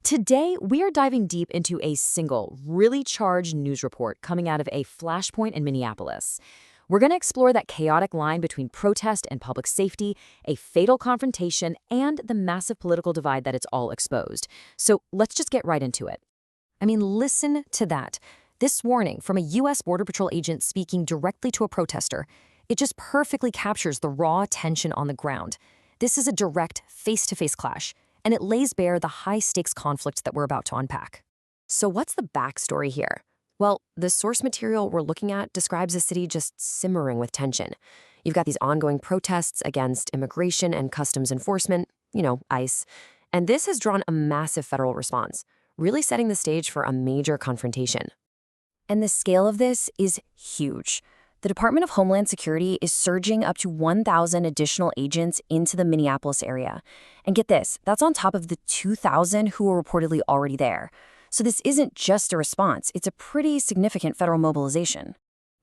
Today, we are diving deep into a single, really charged news report coming out of a flashpoint in Minneapolis. We're going to explore that chaotic line between protest and public safety, a fatal confrontation, and the massive political divide that it's all exposed. So let's just get right into it. I mean, listen to that. This warning from a U.S. Border Patrol agent speaking directly to a protester, it just perfectly captures the raw tension on the ground. This is a direct, face-to-face clash, and it lays bare the high-stakes conflict that we're about to unpack. So what's the backstory here? Well, the source material we're looking at describes a city just simmering with tension. You've got these ongoing protests against immigration and customs enforcement, ICE, and this has drawn a massive federal response, really setting the stage for a major confrontation. And the scale of this is huge. The Department of Homeland Security is surging up to 1,000 additional agents into the Minneapolis area. And get this, that's on top of the 2,000 who are reportedly already there. So this isn't just a response, it's a pretty significant federal mobilization.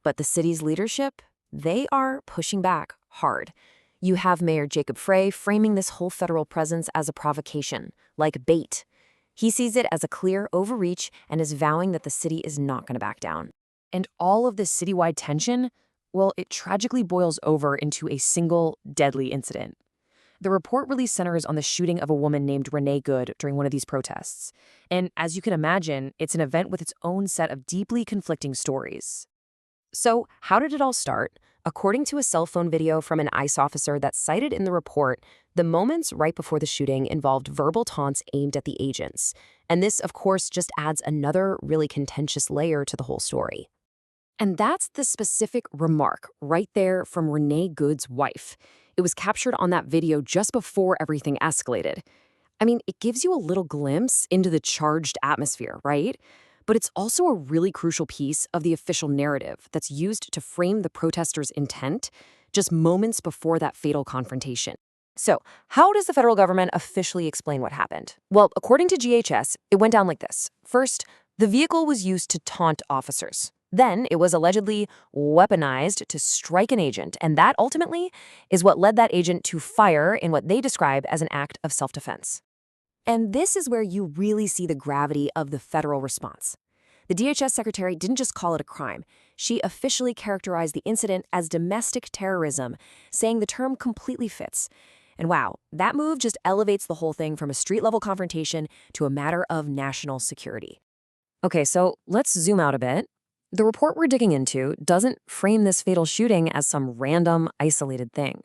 But the city's leadership, they are pushing back hard. You have Mayor Jacob Frey framing this whole federal presence as a provocation, like bait. He sees it as a clear overreach and is vowing that the city is not going to back down. And all of this citywide tension, well, it tragically boils over into a single deadly incident. The report really centers on the shooting of a woman named Renee Good during one of these protests. And as you can imagine, it's an event with its own set of deeply conflicting stories. So how did it all start? According to a cell phone video from an ICE officer that's cited in the report, the moments right before the shooting involved verbal taunts aimed at the agents. And this, of course, just adds another really contentious layer to the whole story. And that's the specific remark right there from Renee Good's wife. It was captured on that video just before everything escalated. I mean, it gives you a little glimpse into the charged atmosphere, right? But it's also a really crucial piece of the official narrative that's used to frame the protesters' intent just moments before that fatal confrontation. So, how does the federal government officially explain what happened? Well, according to GHS, it went down like this. First, the vehicle was used to taunt officers. Then it was allegedly weaponized to strike an agent, and that ultimately is what led that agent to fire in what they describe as an act of self-defense. And this is where you really see the gravity of the federal response. The DHS secretary didn't just call it a crime. She officially characterized the incident as domestic terrorism, saying the term completely fits. And wow, that move just elevates the whole thing from a street-level confrontation to a matter of national security. Okay, so let's zoom out a bit. The report we're digging into doesn't frame this fatal shooting as some random, isolated thing.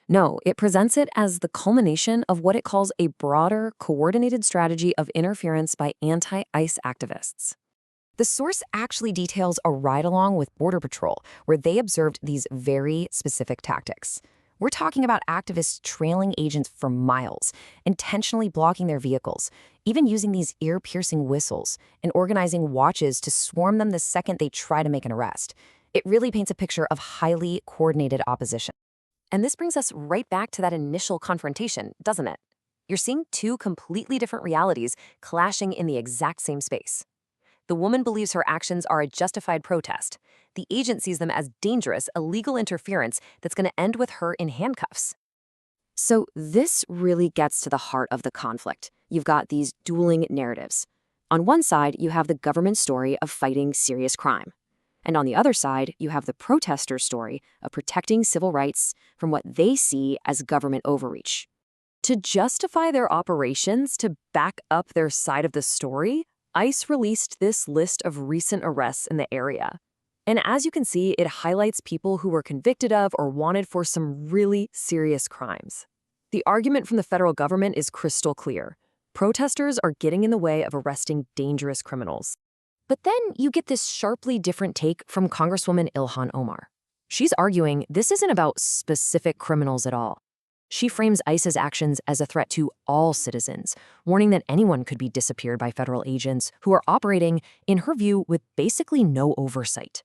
No, it presents it as the culmination of what it calls a broader, coordinated strategy of interference by anti-ICE activists. The source actually details a ride-along with Border Patrol, where they observed these very specific tactics. We're talking about activists trailing agents for miles, intentionally blocking their vehicles, even using these ear-piercing whistles and organizing watches to swarm them the second they try to make an arrest. It really paints a picture of highly coordinated opposition. And this brings us right back to that initial confrontation, doesn't it? You're seeing two completely different realities clashing in the exact same space. The woman believes her actions are a justified protest. The agent sees them as dangerous, illegal interference that's going to end with her in handcuffs. So this really gets to the heart of the conflict. You've got these dueling narratives. On one side, you have the government story of fighting serious crime. And on the other side, you have the protester story of protecting civil rights from what they see as government overreach. To justify their operations, to back up their side of the story, ICE released this list of recent arrests in the area. And as you can see, it highlights people who were convicted of or wanted for some really serious crimes. The argument from the federal government is crystal clear. Protesters are getting in the way of arresting dangerous criminals. But then you get this sharply different take from Congresswoman Ilhan Omar. She's arguing this isn't about specific criminals at all. She frames ICE's actions as a threat to all citizens, warning that anyone could be disappeared by federal agents who are operating, in her view, with basically no oversight.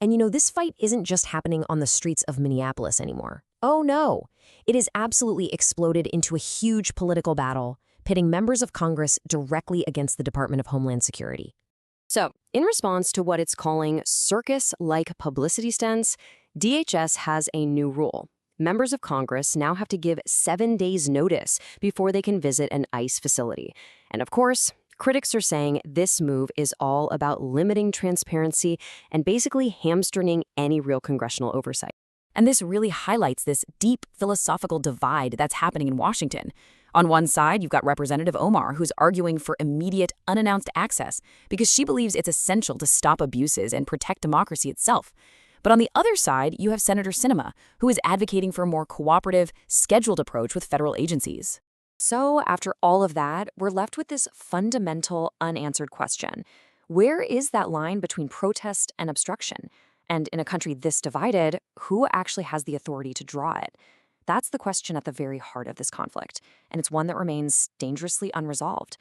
And this fight isn't just happening on the streets of Minneapolis anymore. Oh no, it has absolutely exploded into a huge political battle, pitting members of Congress directly against the Department of Homeland Security. So, in response to what it's calling circus-like publicity stunts, DHS has a new rule. Members of Congress now have to give 7 days' notice before they can visit an ICE facility. And of course, critics are saying this move is all about limiting transparency and basically hamstringing any real congressional oversight. And this really highlights this deep philosophical divide that's happening in Washington. On one side, you've got Representative Omar, who's arguing for immediate, unannounced access because she believes it's essential to stop abuses and protect democracy itself. But on the other side, you have Senator Sinema, who is advocating for a more cooperative, scheduled approach with federal agencies. So, after all of that, we're left with this fundamental, unanswered question. Where is that line between protest and obstruction? And in a country this divided, who actually has the authority to draw it? That's the question at the very heart of this conflict, and it's one that remains dangerously unresolved.